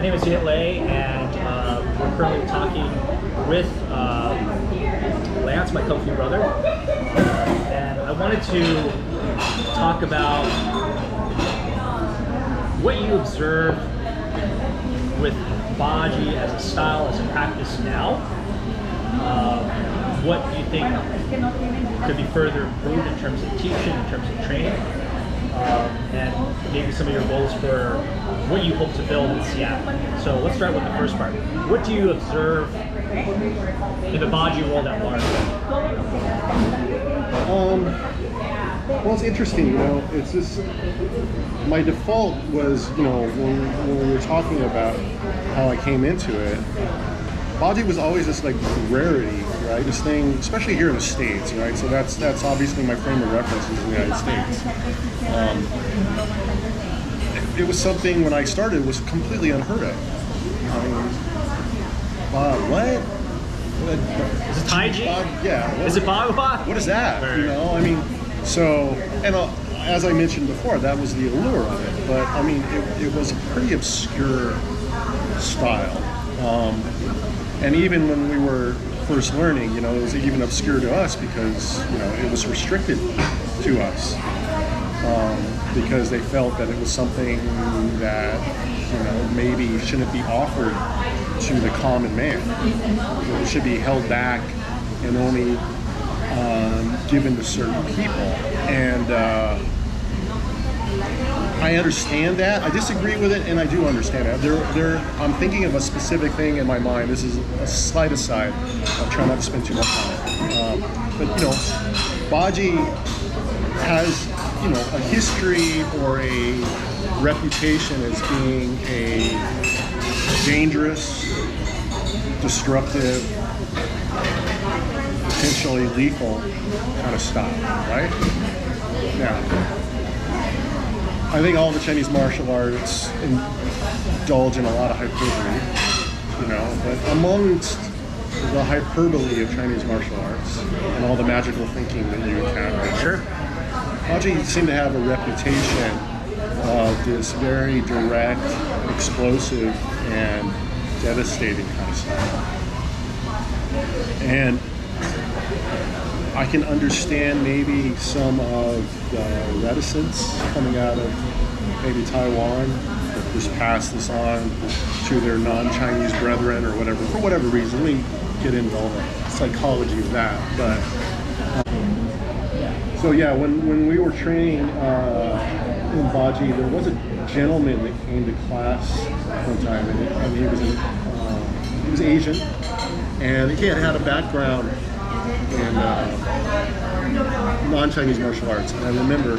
My name is Lei, and we're currently talking with Lance, my Kung Fu brother, and I wanted to talk about what you observe with Baji as a style, as a practice now. What do you think could be further improved in terms of teaching, in terms of training, and maybe some of your goals for what you hope to build in Seattle. So let's start with the first part. What do you observe in the Baji world at large? Well, it's interesting, you know, it's just, my default was, you know, when we were talking about how I came into it, Baji was always this like rarity, right? This thing, especially here in the States, right? So that's obviously my frame of reference is the United States. It was something when I started was completely unheard of. I mean, what? Is it Taiji? Yeah. Is it Bagua? What is that? You know, I mean, so, and as I mentioned before, that was the allure of it. But I mean, it was a pretty obscure style. And even when we were first learning, you know, it was even obscure to us because, you know, it was restricted to us because they felt that it was something that, you know, maybe shouldn't be offered to the common man. It should be held back and only given to certain people. And I understand that. I disagree with it, and I do understand it. I'm thinking of a specific thing in my mind. This is a slight aside. I'll try not to spend too much on it. But you know, Baji has, you know, a history or a reputation as being a dangerous, destructive, potentially lethal kind of style, right? Now, I think all the Chinese martial arts indulge in a lot of hyperbole, you know, but amongst the hyperbole of Chinese martial arts and all the magical thinking that you encounter, sure, Baji seemed to have a reputation of this very direct, explosive, and devastating kind of style. And I can understand maybe some of the reticence coming out of maybe Taiwan that just pass this on to their non-Chinese brethren or whatever, for whatever reason. Let me get into all the psychology of that. But so yeah, when we were training in Baji, there was a gentleman that came to class one time, and he was Asian, and he had a background in non-Chinese martial arts. And I remember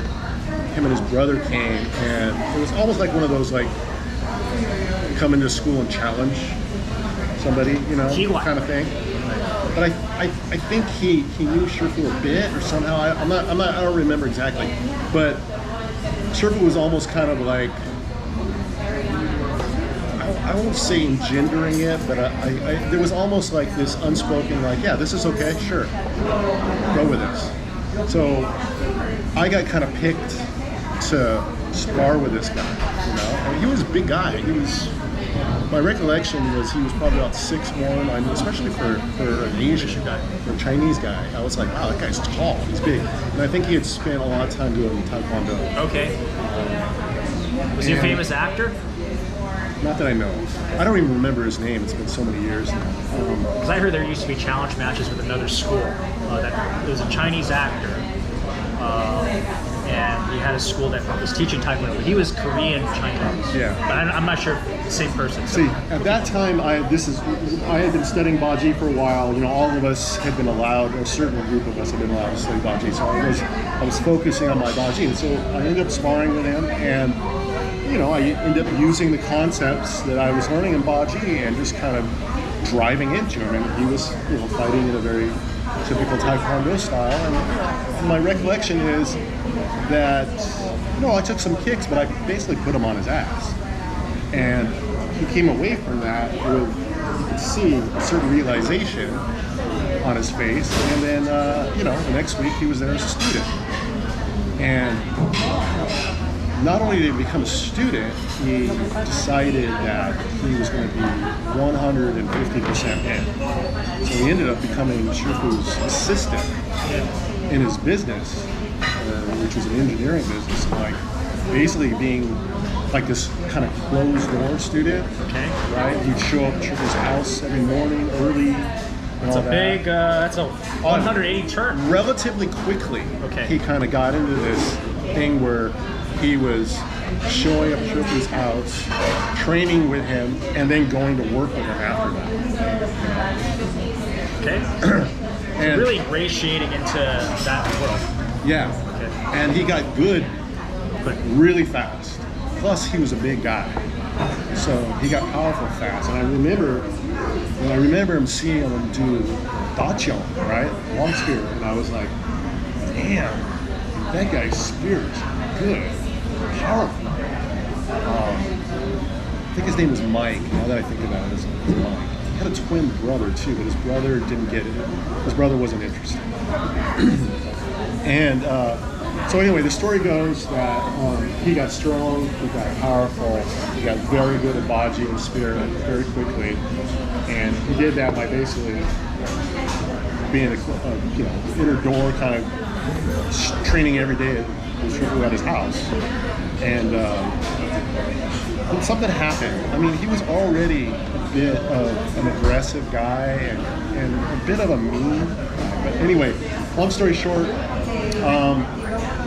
him and his brother came, and it was almost like one of those like come into school and challenge somebody, you know, kind of thing. But I think he knew Shifu a bit, or somehow I don't remember exactly. But Shifu was almost kind of like, I won't say engendering it, but there was almost like this unspoken, like, yeah, this is okay, sure, go with this. So I got kind of picked to spar with this guy, you know. I mean, he was a big guy. My recollection was he was probably about 6'1". I mean, especially for an Asian guy, for a Chinese guy, I was like, wow, that guy's tall, he's big. And I think he had spent a lot of time doing Taekwondo. Okay. Was he a famous actor? Not that I know. I don't even remember his name. It's been so many years now. Because I heard there used to be challenge matches with another school. That it was a Chinese actor, and he had a school that was teaching Taekwondo. But he was Korean Chinese. Yeah. But I'm not sure if it's the same person. So. See, at that time, I had been studying Baji for a while. You know, all of us had been allowed, or a certain group of us had been allowed to study Baji. So I was focusing on my Baji, and so I ended up sparring with him, and you know, I ended up using the concepts that I was learning in Baji and just kind of driving into him. And he was, you know, fighting in a very typical Taekwondo style. And my recollection is that, you know, I took some kicks, but I basically put him on his ass. And he came away from that with, you could see, a certain realization on his face. And then, you know, the next week he was there as a student. And not only did he become a student, he decided that he was going to be 150% in. So he ended up becoming Shifu's assistant in his business, which was an engineering business, like basically being like this kind of closed door student. Okay. Right? He'd show up at his house every morning early. That's a big, that's a 180 turn. Relatively quickly, okay, he kind of got into this thing where he was showing up at Shifu's house, training with him, and then going to work with him after that. Okay. And really ingratiating into that world. Yeah. Okay. And he got good really fast. Plus, he was a big guy. So he got powerful fast. And I remember him seeing him do Bajiquan, right? Long spear. And I was like, damn, that guy's spear is good. Powerful. I think his name was Mike. Now that I think about it, it's Mike. He had a twin brother too, but his brother didn't get it. His brother wasn't interested. And so anyway, the story goes that he got strong, he got powerful, he got very good at Baji and spear very quickly, and he did that by basically being a inner door kind of training every day at his house. And something happened. I mean, he was already a bit of an aggressive guy and a bit of a mean guy. But anyway, long story short,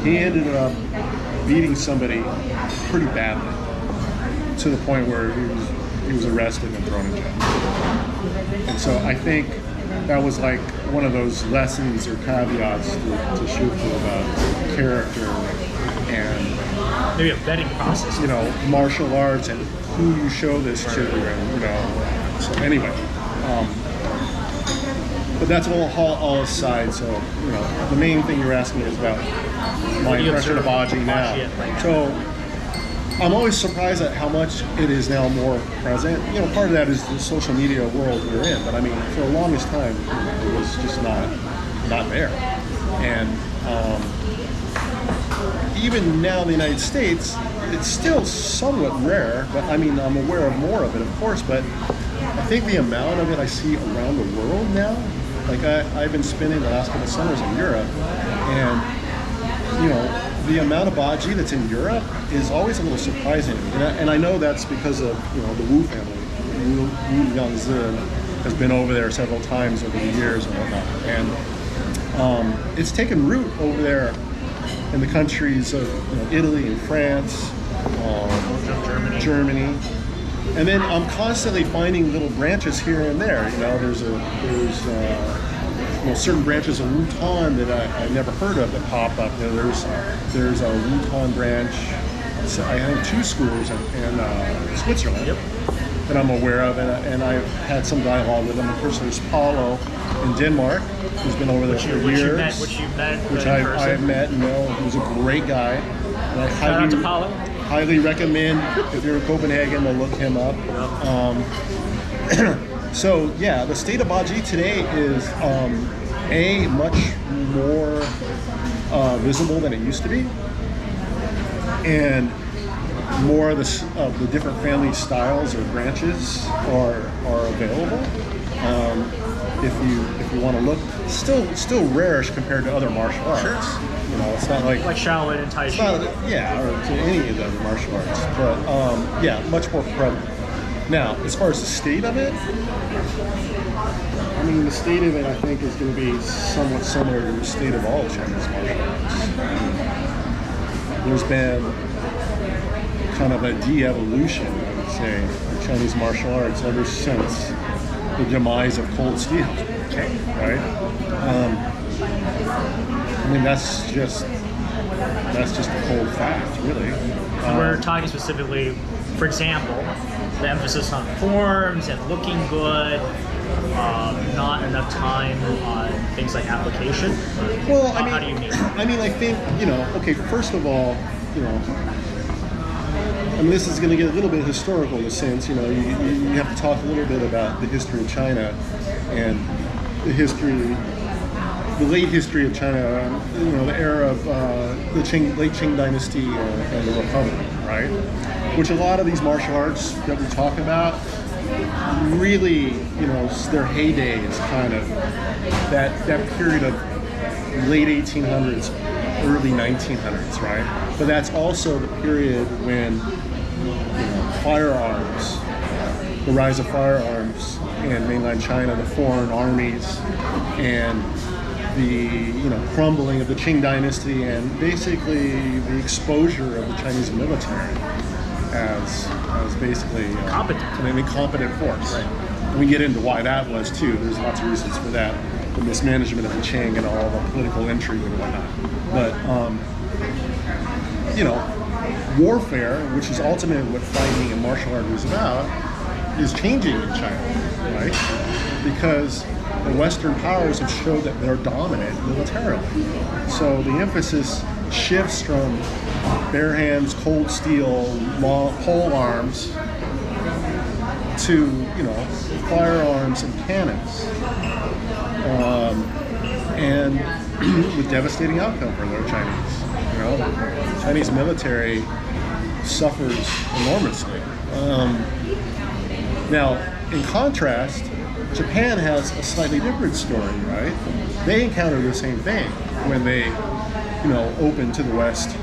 he ended up beating somebody pretty badly to the point where he was arrested and thrown in jail. And so I think that was like one of those lessons or caveats to Shifu about character and maybe a vetting process. Martial arts and who you show this to, and so anyway. But that's all aside. So the main thing you're asking is about my impression of Baji now. So I'm always surprised at how much it is now more present. Part of that is the social media world we're in. But I mean, for the longest time, it was just not there. And even now in the United States, it's still somewhat rare. But I mean, I'm aware of more of it, of course. But I think the amount of it I see around the world now. Like I've been spending the last couple of summers in Europe, and the amount of Baji that's in Europe is always a little surprising. And I know that's because of the Wu family. Wu Yangzi has been over there several times over the years and whatnot, and it's taken root over there in the countries of Italy and France, Germany. And then I'm constantly finding little branches here and there. There's certain branches of Wutan that I never heard of that pop up. There's a Wutan branch. I have 2 schools in Switzerland that I'm aware of, and I've had some dialogue with them. Of course, there's Paulo in Denmark, who's been over there for years. Which I've met and know. He's a great guy. And I Shout out to Paulo. Highly recommend, if you're in Copenhagen, to look him up. So yeah, the state of Baji today is much more visible than it used to be, and more of the different family styles or branches are available. If you want to look, still rarish compared to other martial arts. Sure. It's not like Shaolin and Tai Chi. or to any of the other martial arts, but much more prevalent. Now, as far as the state of it, I mean, the state of it, I think, is going to be somewhat similar to the state of all Chinese martial arts. There's been kind of a de-evolution, I would say, of Chinese martial arts ever since the demise of Cold Steel. Okay. Right? I mean, that's just a cold fact, really. We're talking specifically, for example, the emphasis on forms and looking good, not enough time on things like application. Well, how do you mean? I mean, I think, okay, first of all, I mean, this is going to get a little bit historical in a sense. You have to talk a little bit about the history of China and the history the late history of China, the era of the late Qing dynasty and the Republic, right? Which a lot of these martial arts that we talk about, really, their heyday is kind of that period of late 1800s, early 1900s, right? But that's also the period when firearms, the rise of firearms in mainland China, the foreign armies, and the crumbling of the Qing dynasty, and basically the exposure of the Chinese military as basically an incompetent force. Right. And we get into why that was too. There's lots of reasons for that, the mismanagement of the Qing and all the political intrigue and whatnot. But warfare, which is ultimately what fighting and martial art was about, is changing in China, right? Because the Western powers have showed that they're dominant militarily. So the emphasis shifts from bare hands, cold steel, pole arms to firearms and cannons, and with devastating outcome for the Chinese. The Chinese military suffers enormously. Now, in contrast, Japan has a slightly different story, right? They encounter the same thing when they, open to the West.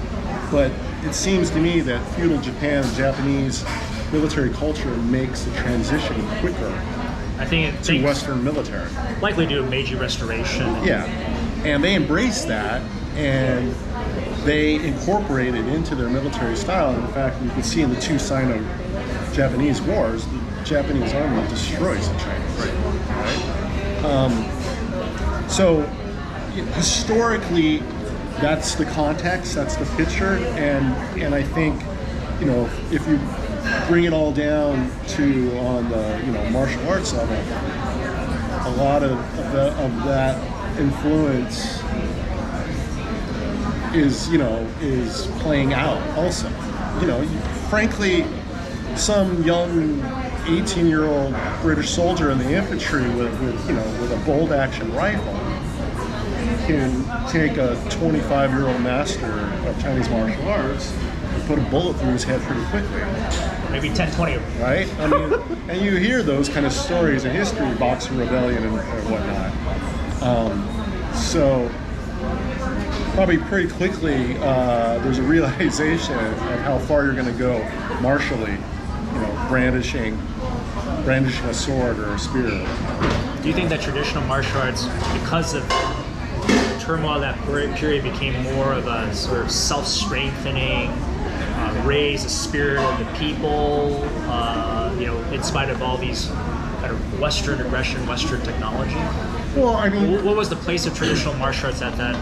But it seems to me that feudal Japan and Japanese military culture makes the transition quicker to Western military. Likely due to Meiji Restoration. Yeah, and they embrace that, and they incorporate it into their military style. And in fact, you can see in the two Sino-Japanese wars, the Japanese army destroys the Chinese. Right? So historically, that's the context, that's the picture, and I think, if you bring it all down to on the martial arts level, a lot of that influence is playing out also. Frankly, some young 18-year-old British soldier in the infantry with a bolt action rifle can take a 25-year-old master of Chinese martial arts and put a bullet through his head pretty quickly. Maybe 10, 20 of them. Right? I mean, and you hear those kind of stories in history, Boxer Rebellion and whatnot. So probably pretty quickly, there's a realization of how far you're going to go martially, brandishing a sword or a spear. Do you think that traditional martial arts, because of turmoil that period, became more of a sort of self-strengthening, raise the spirit of the people, in spite of all these kind of Western aggression, Western technology? Well, I mean, what was the place of traditional martial arts at that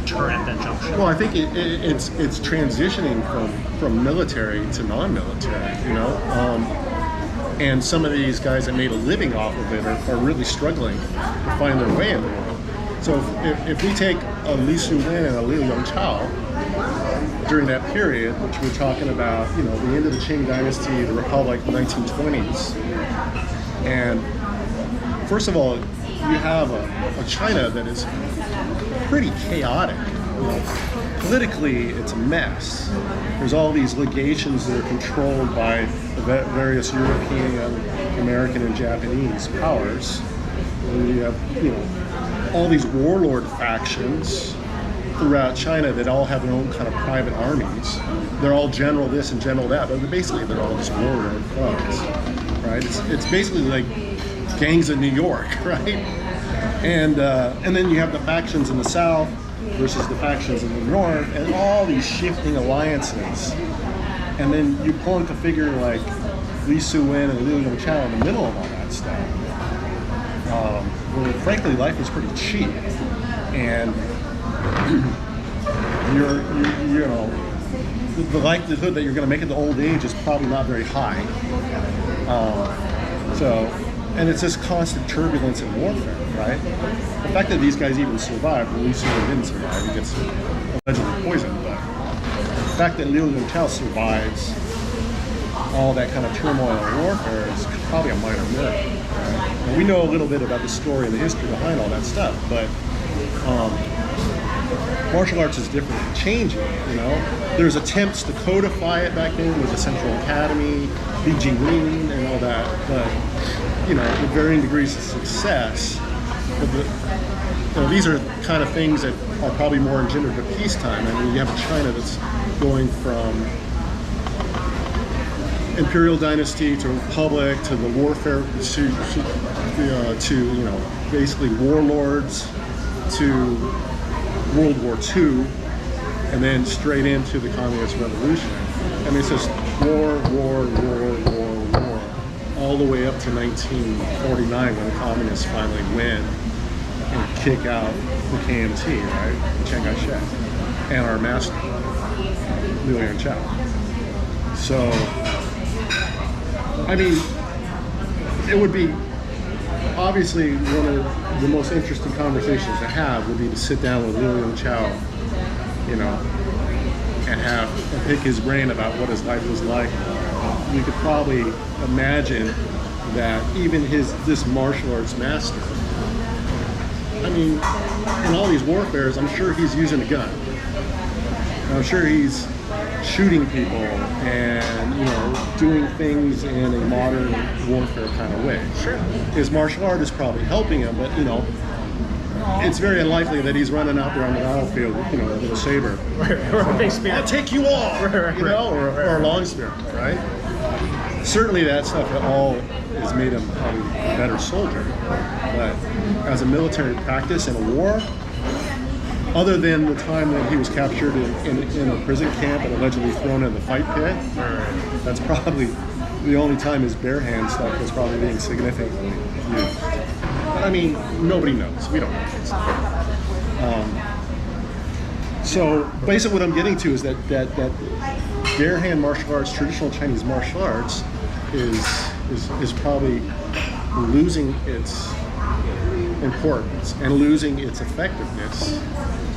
junction? Well, I think it's transitioning from military to non-military, and some of these guys that made a living off of it are really struggling to find their way in the world. So if we take a Li Su Lin and a Liu Yongchao during that period, which we're talking about, the end of the Qing Dynasty, the Republic, the 1920s, and first of all, you have a China that is pretty chaotic. Politically, it's a mess. There's all these legations that are controlled by the various European, American, and Japanese powers. And you have, all these warlord factions throughout China that all have their own kind of private armies. They're all general this and general that, but basically they're all just warlord clubs, right? It's basically like gangs of New York, right? And then you have the factions in the south versus the factions in the north, and all these shifting alliances. And then you pull into figure like Li Su Wen and Liu Yongchao in the middle of all that stuff. Well, frankly, life is pretty cheap, and the likelihood that you're going to make it to old age is probably not very high. And it's this constant turbulence and warfare, right? The fact that these guys even survived, Li Su Wen didn't survive, he gets allegedly poisoned, but the fact that Liu Yongchao survives all that kind of turmoil and warfare is probably a minor miracle. Right? And we know a little bit about the story and the history behind all that stuff, but Martial arts is different, changing, you know. There's attempts to codify it back then with the Central Academy, Bajiquan, and all that, but, you know, with varying degrees of success. But you know, these are kind of things that are probably more engendered at peacetime. I mean, you have China that's going from imperial dynasty to republic to the warfare to you know, basically warlords to World War II, and then straight into the Communist Revolution. I mean, it's just war, all the way up to 1949 when the Communists finally win and kick out the KMT, right? Chiang Kai-shek, and our master, Liu Yuanchao. So, I mean, it would be obviously one of the most interesting conversations to have would be to sit down with Liu Yuanchao, you know, and pick his brain about what his life was like. You could probably imagine that even this martial arts master, I mean, in all these warfares, I'm sure he's using a gun. I'm sure he's shooting people and, you know, doing things in a modern warfare kind of way. Sure. His martial art is probably helping him, but, you know, it's very unlikely that he's running out there on the battlefield, you know, with a saber. Or a big spear. I'll take you all, you know, or a long spear, right? Certainly that stuff all has made him probably a better soldier. But as a military practice in a war, other than the time that he was captured in a prison camp and allegedly thrown in the fight pit, that's probably the only time his bare hand stuff was probably being significantly used. But I mean, nobody knows. We don't know. So basically what I'm getting to is that bare hand martial arts, traditional Chinese martial arts, is probably losing its importance and losing its effectiveness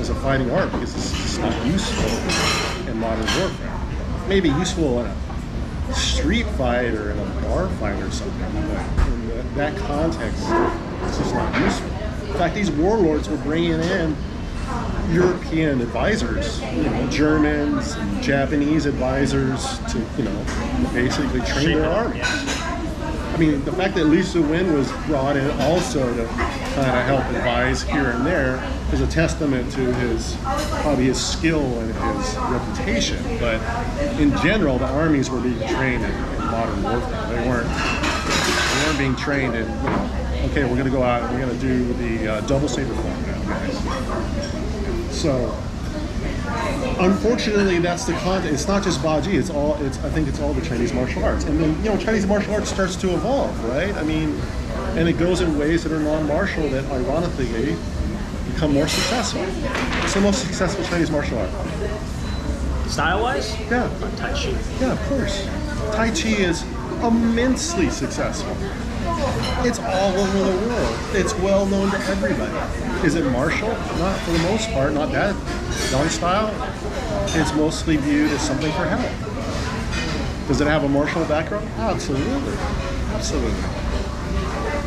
as a fighting art because it's just not useful in modern warfare. Maybe useful in a street fight or in a bar fight or something, but in that context, it's just not useful. In fact, these warlords were bringing in European advisors, you know, Germans and Japanese advisors to, you know, basically train their armies. I mean, the fact that Li Suwen was brought in also to kind of help advise here and there is a testament to probably his skill and his reputation. But in general, the armies were being trained in modern warfare. They weren't being trained in, you know, okay, we're going to go out and we're going to do the double saber form now, guys. So, unfortunately, that's the content. It's not just Baji. I think it's all the Chinese martial arts. And then, you know, Chinese martial arts starts to evolve, right? I mean, and it goes in ways that are non-martial that, ironically, become more successful. It's the most successful Chinese martial art. Style-wise? Yeah. Tai Chi. Yeah, of course. Tai Chi is immensely successful. It's all over the world. It's well known to everybody. Is it martial? Not for the most part, not that one style. It's mostly viewed as something for health. Does it have a martial background? Absolutely. Absolutely.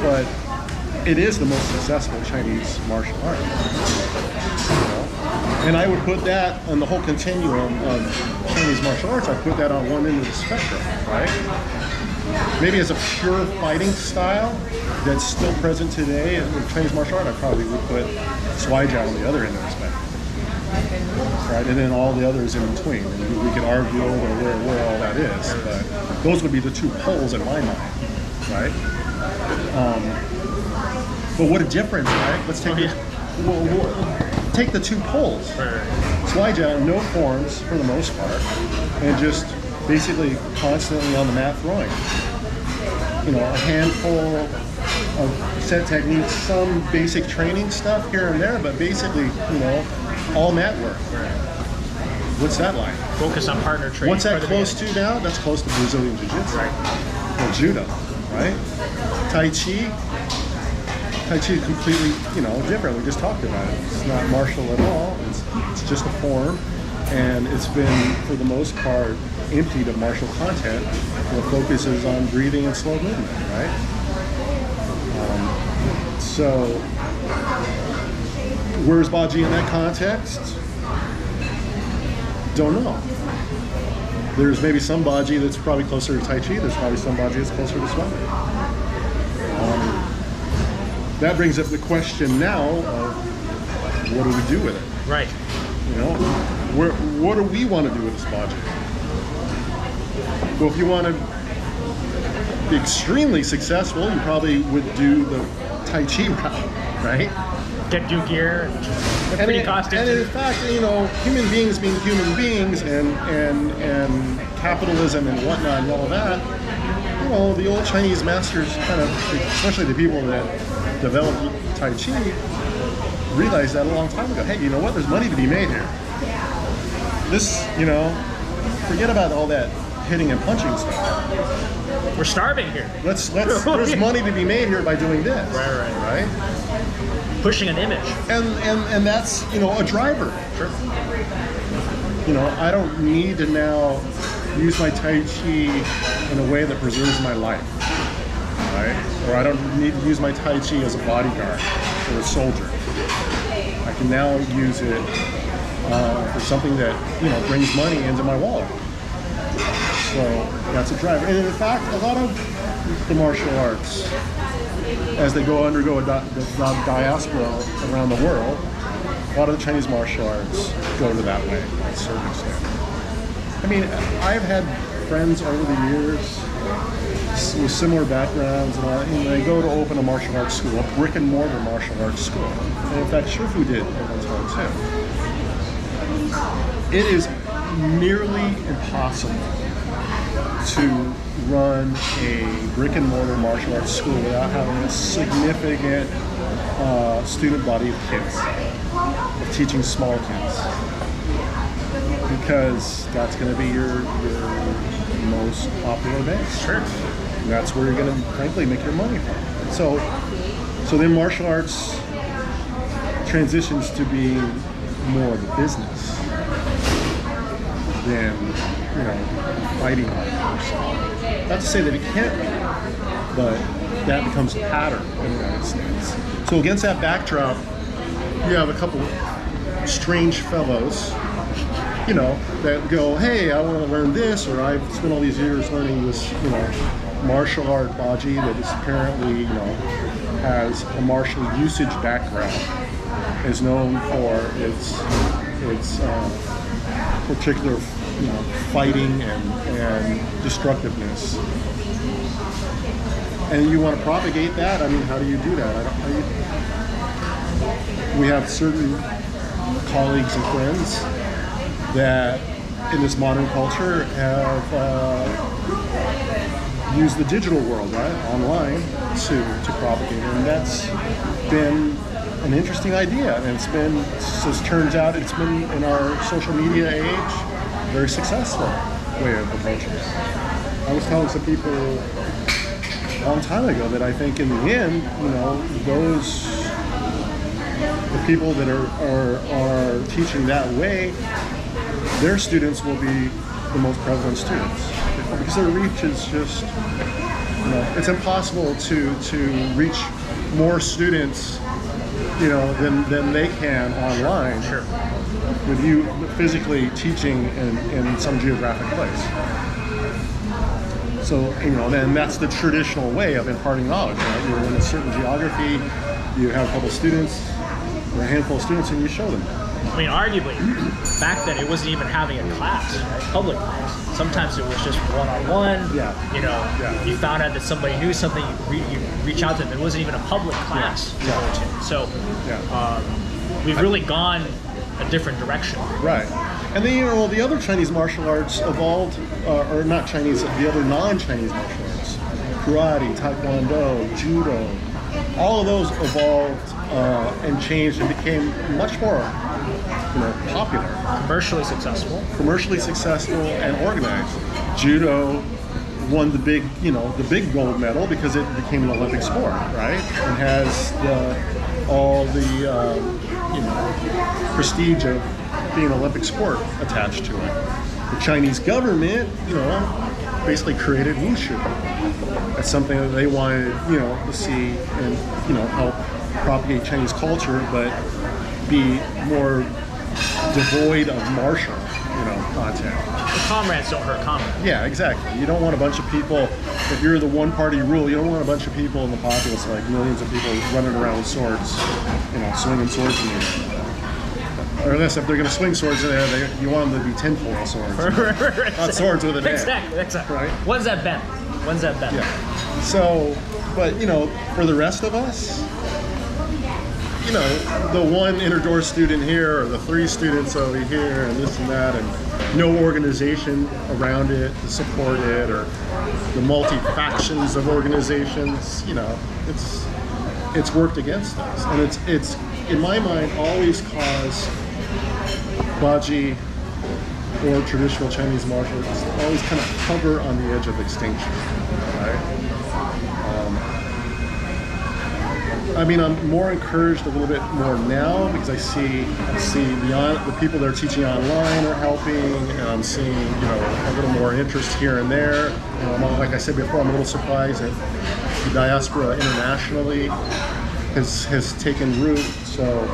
But it is the most successful Chinese martial art. You know? And I would put that on the whole continuum of Chinese martial arts, I put that on one end of the spectrum, right? Maybe as a pure fighting style that's still present today in Chinese martial art, I probably would put Swai Jiao on the other end of the spectrum. Right? And then all the others in between. And we could argue over where all that is, but those would be the two poles in my mind, right? But what a difference, right? Let's take take the two poles. Swai Jiao, no forms for the most part, and just basically constantly on the mat throwing. You know, a handful of set techniques, some basic training stuff here and there, but basically, you know, all mat work. What's that like? Focus on partner training. What's that close to now? That's close to Brazilian Jiu-Jitsu. Right. Or Judo, right? Tai Chi is completely, you know, different. We just talked about it. It's not martial at all. It's just a form. And it's been, for the most part, emptied of martial content. The focus is on breathing and slow movement, right? So Where's Baji in that context? Don't know. There's maybe some Baji that's probably closer to Tai Chi. There's probably some Baji that's closer to swimming. That brings up the question now of what do we do with it? Right. You know, what do we want to do with this Baji? Well, if you want to be extremely successful, you probably would do the Tai Chi route, right? Get new gear, get pretty costumes. And in fact, you know, human beings being human beings and capitalism and whatnot and all that, you know, the old Chinese masters kind of, especially the people that developed Tai Chi, realized that a long time ago. Hey, you know what? There's money to be made here. This, you know, forget about all that hitting and punching stuff. We're starving here. There's money to be made here by doing this. Right? Pushing an image. And that's, you know, a driver. Sure. You know, I don't need to now use my Tai Chi in a way that preserves my life. Right? Or I don't need to use my Tai Chi as a bodyguard or a soldier. I can now use it for something that, you know, brings money into my wallet. So that's a driver. And in fact, a lot of the martial arts, as they undergo a diaspora around the world, a lot of the Chinese martial arts go to that way, to a certain extent. I mean, I've had friends over the years with similar backgrounds and all that, and they go to open a martial arts school, a brick and mortar martial arts school. And in fact, Shifu did at one time too. It is nearly impossible to run a brick and mortar martial arts school without having a significant student body of kids, of teaching small kids, because that's going to be your most popular base. Sure. And that's where you're going to, frankly, make your money from. So then martial arts transitions to being more of a business than, you know, fighting art. Not to say that it can't be, but that becomes a pattern in the United States. So against that backdrop, you have a couple strange fellows, you know, that go, hey, I want to learn this, or I've spent all these years learning this, you know, martial art Baji that is apparently, you know, has a martial usage background, is known for its particular, you know, fighting and destructiveness. And you want to propagate that? I mean, how do you do that? We have certain colleagues and friends that in this modern culture have used the digital world, right, online, to propagate it. And that's been an interesting idea. And it's been, so it turns out it's been, in our social media age, a very successful way of approaching it. I was telling some people a long time ago that I think in the end, you know, the people that are teaching that way, their students will be the most prevalent students, because their reach is just, you know, it's impossible to reach more students, you know, than they can online. Sure. With you physically teaching in some geographic place. So, you know, then that's the traditional way of imparting knowledge, right? You're in a certain geography, you have a couple students, or a handful of students, and you show them. I mean, arguably, back then it wasn't even having a class, right? Public class. Sometimes it was just one-on-one. Yeah. You know, you found out that somebody knew something, you reach out to them. It wasn't even a public class to go to. So we've really gone a different direction. Right. And then, you know, the other Chinese martial arts evolved, or not Chinese, the other non-Chinese martial arts, karate, taekwondo, judo, all of those evolved and changed and became much more, you know, popular. Commercially successful and organized. Judo won the big gold medal because it became an Olympic sport, right? And has all the prestige of being an Olympic sport attached to it. The Chinese government, you know, basically created wushu. That's something that they wanted, you know, to see and, you know, help propagate Chinese culture, but be more devoid of martial, content. The comrades don't hurt comrades. Yeah, exactly. You don't want a bunch of people, if you're the one-party rule, you don't want a bunch of people in the populace, like millions of people running around with swords, swinging swords in you. Or unless if they're going to swing swords in there, you want them to be tinfoil swords. Not swords with an Exactly. Right? When's that bent? Yeah. So, but, for the rest of us, the one inner door student here, or the 3 students over here, and this and that, and no organization around it to support it, or the multi-factions of organizations, it's worked against us. And it's in my mind, always caused Baji or traditional Chinese martial arts to always kind of hover on the edge of extinction, right? I'm more encouraged a little bit more now because I see the people that are teaching online are helping, and I'm seeing a little more interest here and there. Like I said before, I'm a little surprised that the diaspora internationally has taken root. So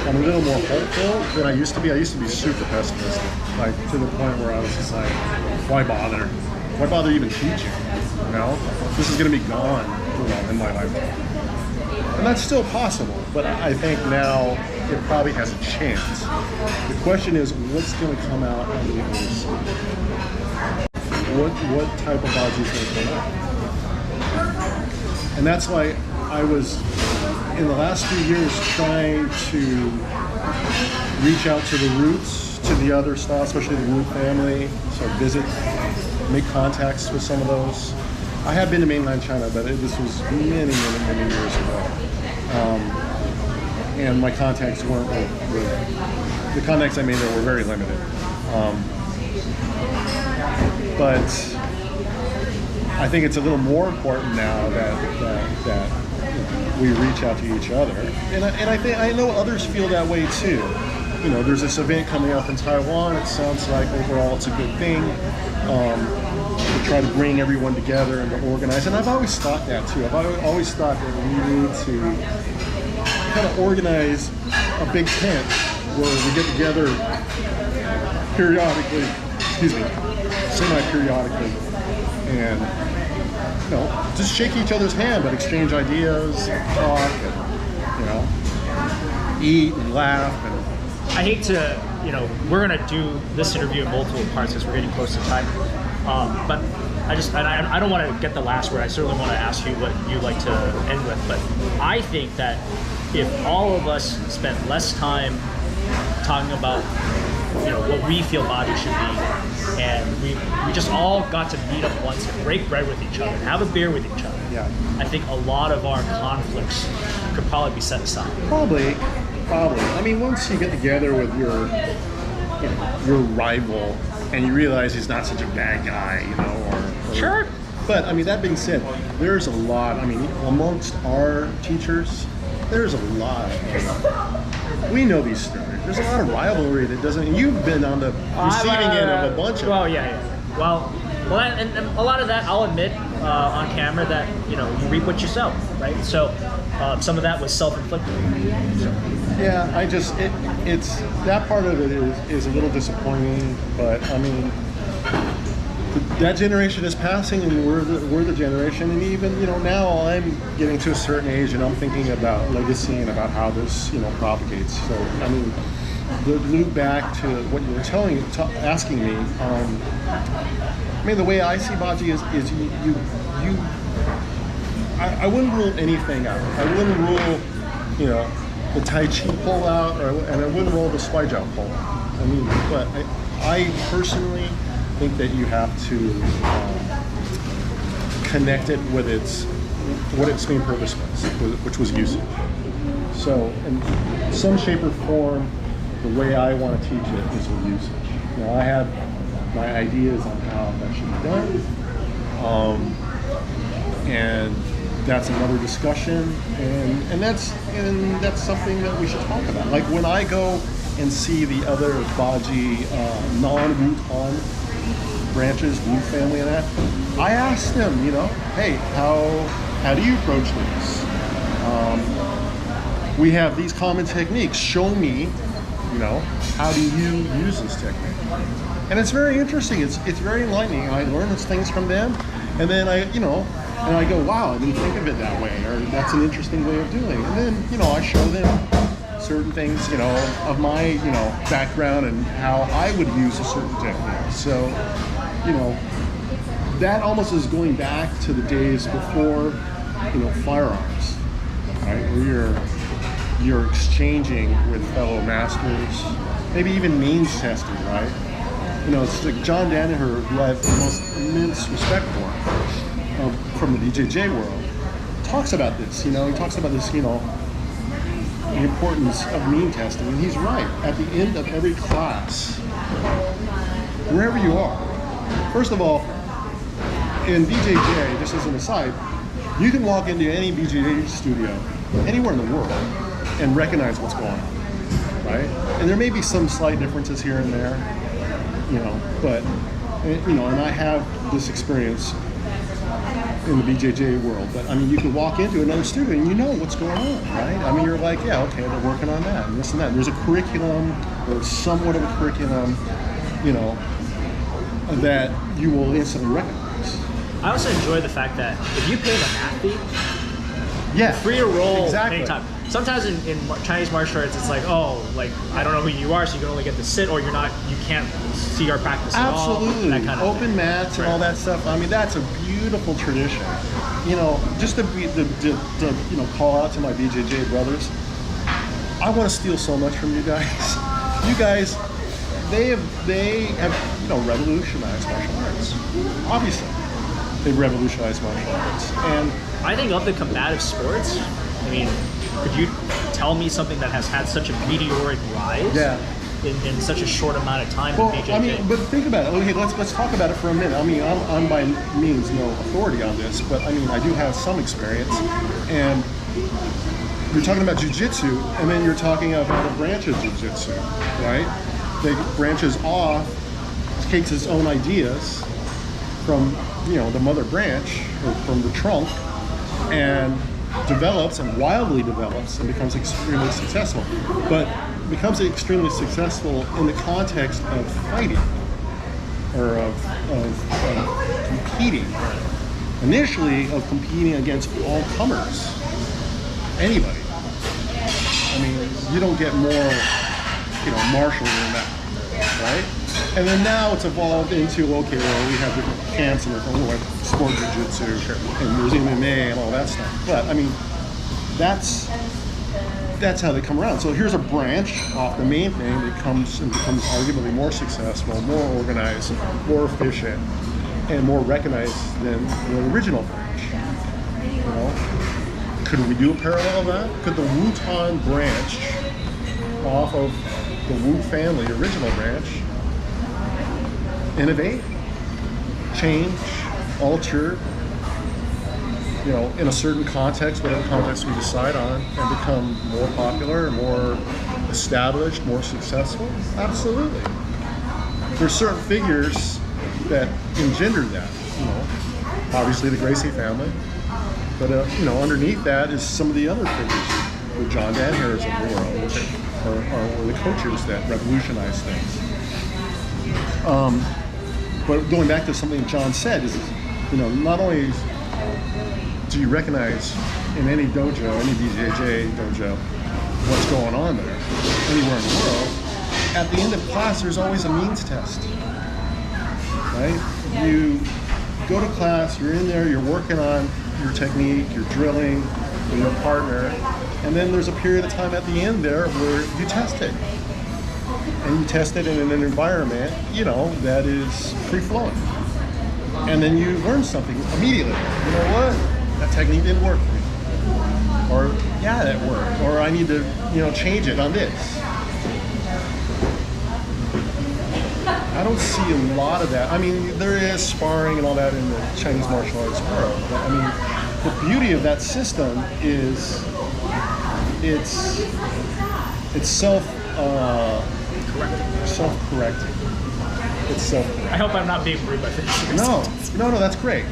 I'm a little more hopeful than I used to be. I used to be super pessimistic, like to the point where I was just like, why bother? Why bother even teaching? This is going to be gone, in my lifetime. And that's still possible, but I think now it probably has a chance. The question is, what's going to come out on the other side? What type of Baji is going to come out? And that's why I was, in the last few years, trying to reach out to the roots, to the other styles, especially the Wu family, so visit, make contacts with some of those. I have been to mainland China, but this was many years ago. And my contacts weren't with the contacts I made there were very limited. But I think it's a little more important now that we reach out to each other. And I know others feel that way too. There's this event coming up in Taiwan. It sounds like overall it's a good thing. To try to bring everyone together and to organize. And I've always thought that too. I've always thought that we need to kind of organize a big tent where we get together periodically, semi-periodically, and just shake each other's hand, but exchange ideas, talk, and eat and laugh. And I hate to, we're going to do this interview in multiple parts because we're getting close to time. But I don't want to get the last word. I certainly want to ask you what you'd like to end with. But I think that if all of us spent less time talking about, what we feel Baji should be, and we just all got to meet up once and break bread with each other, and have a beer with each other. Yeah. I think a lot of our conflicts could probably be set aside. Probably. Once you get together with your rival, and you realize he's not such a bad guy, or Sure. But that being said, there's a lot. Amongst our teachers, there's a lot. We know these stories. There's a lot of rivalry that doesn't. You've been on the receiving end of a bunch of. Well, yeah. Well, and a lot of that, I'll admit on camera that you reap what you sow, right? So some of that was self-inflicted. So. Yeah, it's that part of it is a little disappointing, but that generation is passing, and we're the generation, and even now I'm getting to a certain age, and I'm thinking about legacy and about how this propagates. So the loop back to what you were asking me. The way I see Baji is I wouldn't rule anything out. I wouldn't rule the Tai Chi pull out, and I wouldn't roll the Swai Jiao pull out. But I personally think that you have to connect it with what its main purpose was, which was usage. So in some shape or form, the way I want to teach it is with usage. I have my ideas on how that should be done, and that's another discussion, and that's something that we should talk about. Like when I go and see the other Baji non-Wu-Tan branches, Wu family and that, I ask them, hey, how do you approach this? We have these common techniques. Show me, how do you use this technique? And it's very interesting. It's very enlightening. I learn those things from them, and then I go, wow, I didn't think of it that way, or that's an interesting way of doing it. And then, I show them certain things, of my, background and how I would use a certain technique. So, that almost is going back to the days before, firearms, right? Where you're exchanging with fellow masters, maybe even means testing, right? It's like John Danaher, who I have the most immense respect for, from the BJJ world, talks about this. He talks about this, the importance of mean testing, and he's right. At the end of every class, wherever you are, first of all, in BJJ, just as an aside, you can walk into any BJJ studio anywhere in the world and recognize what's going on, right? And there may be some slight differences here and there, but, and I have this experience in the BJJ world, but you can walk into another studio and you know what's going on, right? You're like, yeah, okay, they're working on that and this and that. And there's a curriculum, or somewhat of a curriculum, that you will instantly recognize. I also enjoy the fact that if you pay the mat fee, yeah, free to roll exactly. anytime. Sometimes in Chinese martial arts, it's like, I don't know who you are, so you can only get to sit, or you can't see our practice at all. Absolutely. That kind of open thing. mats and all that stuff. That's a beautiful tradition. Just to call out to my BJJ brothers, I want to steal so much from you guys. You guys, they have revolutionized martial arts. Obviously, they've revolutionized martial arts, and I think of the combative sports, could you tell me something that has had such a meteoric rise? Yeah. In such a short amount of time Well, in BJJ? but think about it. Okay, let's talk about it for a minute. I'm by means no authority on this, but I do have some experience. And you're talking about jiu-jitsu, and then you're talking about a branch of jiu-jitsu, right? That branches off, takes its own ideas from the mother branch, or from the trunk, and develops and wildly develops and becomes extremely successful. But becomes extremely successful in the context of fighting, or of competing. Initially, of competing against all comers, anybody. You don't get more, martial than that, right? And then now it's evolved into, okay, well, we have different camps and everything, like sport jiu-jitsu, and there's MMA and all that stuff. But that's how they come around. So here's a branch off the main thing that comes and becomes arguably more successful, more organized, more efficient, and more recognized than the original branch. Could we do a parallel of that? Could the Wutan branch off of the Wu family, original branch, innovate, change, alter, in a certain context, whatever context we decide on, and become more popular, more established, more successful? Absolutely. There's certain figures that engendered that. Obviously the Gracie family, but underneath that is some of the other figures, the John Danhers of the world, which are the coaches that revolutionize things. But going back to something John said is, not only do you recognize in any dojo, any BJJ dojo, what's going on there, anywhere in the world, at the end of class, there's always a means test, right? You go to class, you're in there, you're working on your technique, you're drilling with your partner, and then there's a period of time at the end there where you test it. And you test it in an environment, that is free-flowing. And then you learn something immediately. You know what? That technique didn't work for me. Or, yeah, that worked. Or I need to, change it on this. I don't see a lot of that. There is sparring and all that in the Chinese martial arts world. But, the beauty of that system is it's self-correcting. It's self-correcting. I hope I'm not being rude by finishing. No, that's great.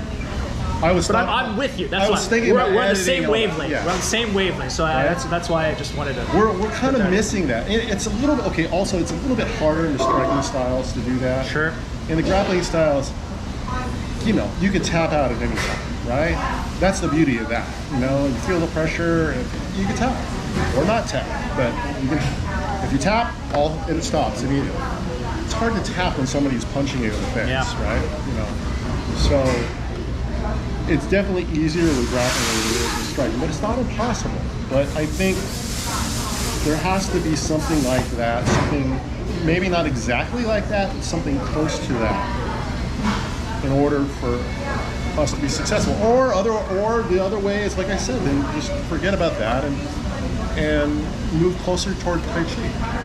But I'm with you. That's I was why thinking we're about on the editing same all that. wavelength. Yeah. We're on the same wavelength. So Right. that's why I just wanted to. We're kind of missing that. It's a little bit, okay, also it's a little bit harder in the striking styles to do that. Sure. In the grappling styles, you know, you can tap out at any time, right? That's the beauty of that. You know, you feel the pressure, and you can tap or not tap, but you can, if you tap, it stops immediately. It's hard to tap when somebody's punching you in the face, right? You know, so it's definitely easier with grappling than it is with striking, but it's not impossible. But I think there has to be something like that, something maybe not exactly like that, but something close to that, in order for us to be successful. Or the other way is, like I said, then just forget about that and move closer toward Tai Chi.